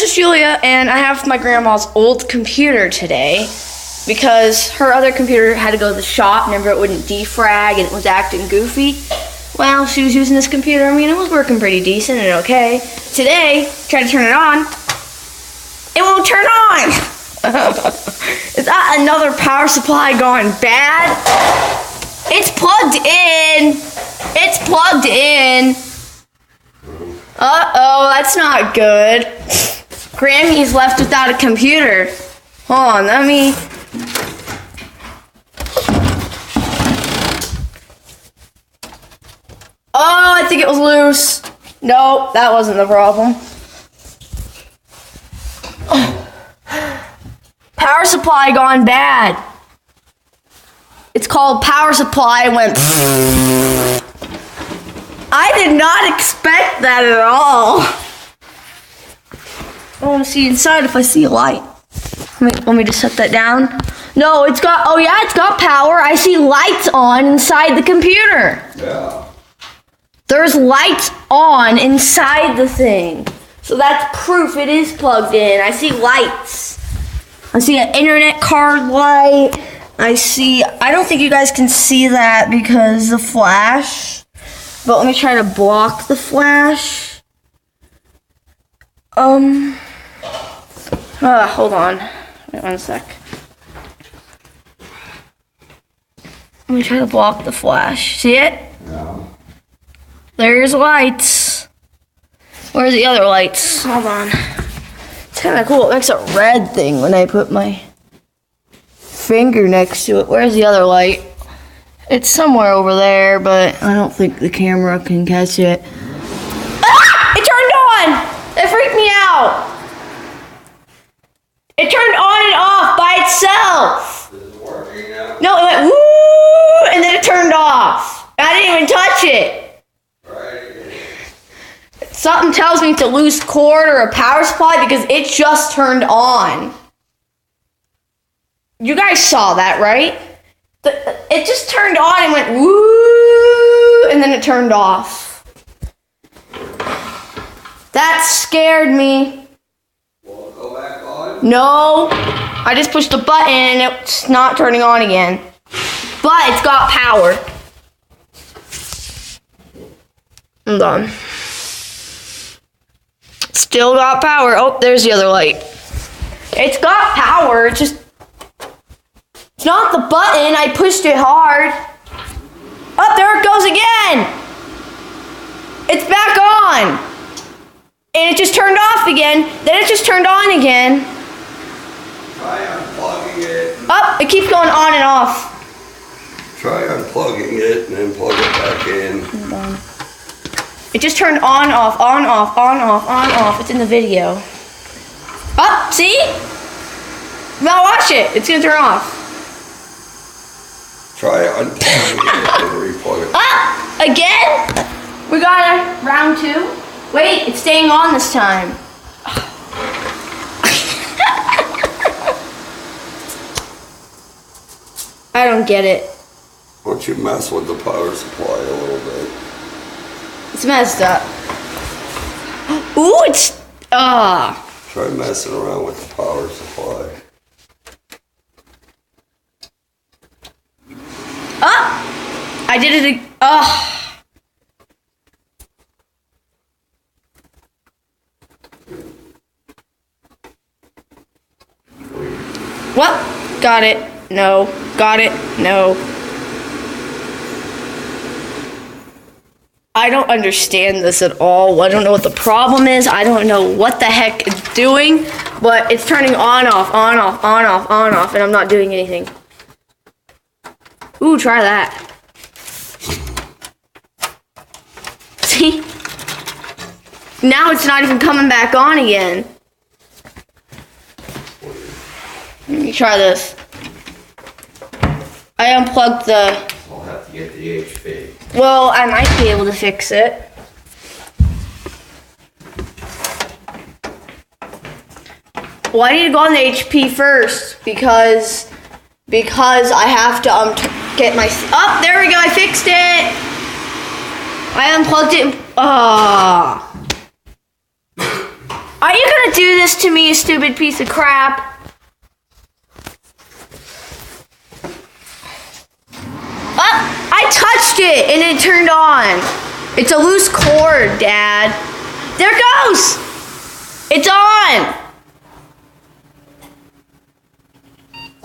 is Julia, and I have my grandma's old computer today because her other computer had to go to the shop. Remember, it wouldn't defrag and it was acting goofy. Well, she was using this computer. I mean, it was working pretty decent and okay. Today, tried to turn it on. It won't turn on. Is that another power supply gone bad? It's plugged in. It's plugged in. Uh-oh, that's not good. Grammy's left without a computer. Hold on, let me... Oh, I think it was loose. Nope, that wasn't the problem. Power supply gone bad. It's called power supply went... I did not expect that at all. I want to see inside if I see a light. Let me just set that down. No, it's got, oh yeah, it's got power. I see lights on inside the computer. Yeah. There's lights on inside the thing. So that's proof it is plugged in. I see lights. I see an internet card light. I don't think you guys can see that because the flash. But let me try to block the flash. Hold on. Wait 1 sec. Let me try to block the flash. See it? No. There's lights. Where's the other lights? Hold on. It's kind of cool. It makes a red thing when I put my finger next to it. Where's the other light? It's somewhere over there, but I don't think the camera can catch it. Ah! It turned on! It freaked me out. It turned on and off by itself. Is it working now? No, it went woo, and then it turned off. I didn't even touch it. Right. Something tells me to lose cord or a power supply because it just turned on. You guys saw that, right? It just turned on and went woo, and then it turned off. That scared me. Will it go back on? No, I just pushed the button and it's not turning on again. But it's got power. Hold on. Still got power. Oh, there's the other light. It's got power, it's not the button. I pushed it hard. Oh, there it goes again. It's back on. And it just turned off again. Then it just turned on again. Try unplugging it. Oh, it keeps going on and off. Try unplugging it and then plug it back in. Hold on. It just turned on, off, on, off, on, off, on, off. It's in the video. Oh, see? Now watch it. It's going to turn off. Try unplugging it and replug it. Ah! Again? We got a round 2. Wait, it's staying on this time. I don't get it. Why don't you mess with the power supply a little bit? It's messed up. Ooh, it's... Try messing around with the power supply. I did it again. What? Got it. No. Got it. No. I don't understand this at all. I don't know what the problem is. I don't know what the heck it's doing, but it's turning on, off, on, off, on, off, on, off, and I'm not doing anything. Ooh, try that. See? Now it's not even coming back on again. Let me try this. I unplugged the... I'll have to get the HP. Well, I might be able to fix it. Well, I need to go on the HP first because I have to get my... Oh, there we go, I fixed it! I unplugged it. Are you gonna do this to me, you stupid piece of crap? I touched it and it turned on. It's a loose cord, Dad. There it goes. It's on.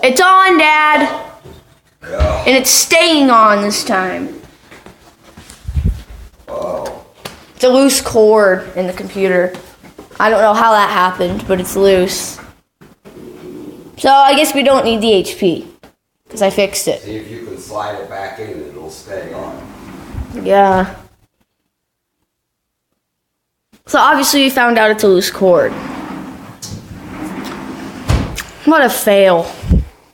It's on, Dad. Yeah. And it's staying on this time. Oh. It's a loose cord in the computer. I don't know how that happened, but it's loose. So I guess we don't need the HP. Because I fixed it. See if you can slide it back in and it'll stay on. Yeah. So obviously we found out it's a loose cord. What a fail.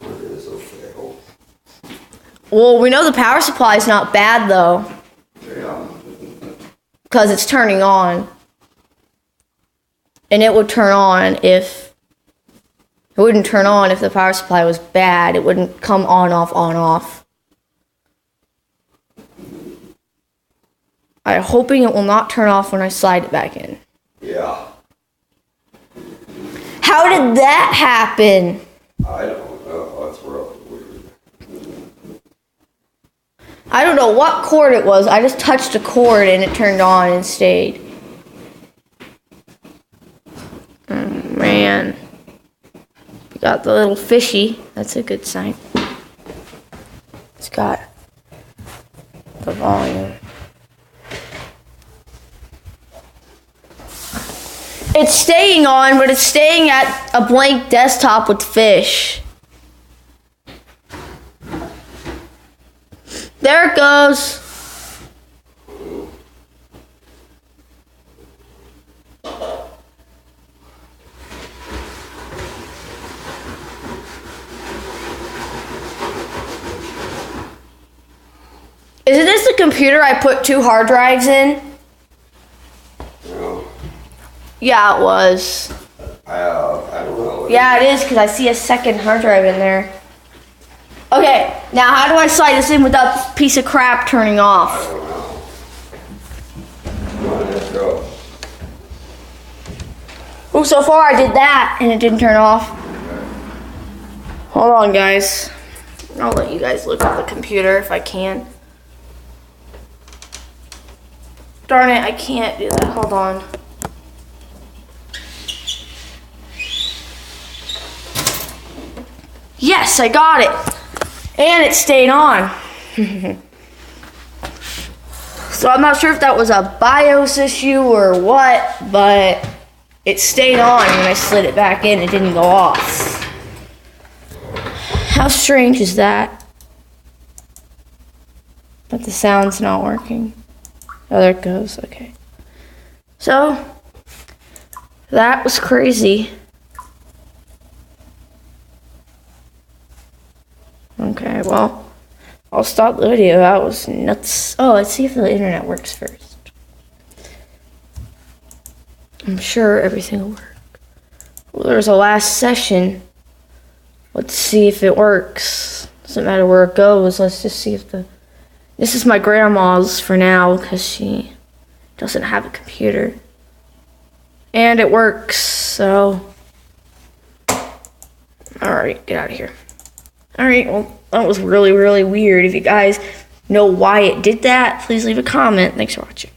It is a fail. Well, we know the power supply is not bad though. Yeah. Because it's turning on. And it would turn on if... It wouldn't turn on if the power supply was bad. It wouldn't come on, off, on, off. I'm hoping it will not turn off when I slide it back in. Yeah. How did that happen? I don't know. That's really weird. I don't know what cord it was. I just touched a cord and it turned on and stayed. Oh, man. We got the little fishy. That's a good sign. It's got the volume. It's staying on, but it's staying at a blank desktop with fish. There it goes. Isn't this the computer I put 2 hard drives in? No. Yeah, it was. I don't know. Yeah, it is, because I see a second hard drive in there. Okay, now how do I slide this in without this piece of crap turning I off? don't know. Come on, let's go. Oh, so far I did that, and it didn't turn off. Hold on, guys. I'll let you guys look at the computer if I can. Darn it, I can't do that. Hold on. Yes, I got it. And it stayed on. So I'm not sure if that was a BIOS issue or what, but it stayed on when I slid it back in. It didn't go off. How strange is that? But the sound's not working. Oh, there it goes. Okay. So, that was crazy. Okay, well, I'll stop the video. That was nuts. Oh, let's see if the internet works first. I'm sure everything will work. Well, there's a last session. Let's see if it works. Doesn't matter where it goes. Let's just see if the... This is my grandma's for now because she doesn't have a computer. And it works, so... Alright, get out of here. Alright, well, that was really, really weird. If you guys know why it did that, please leave a comment. Thanks for watching.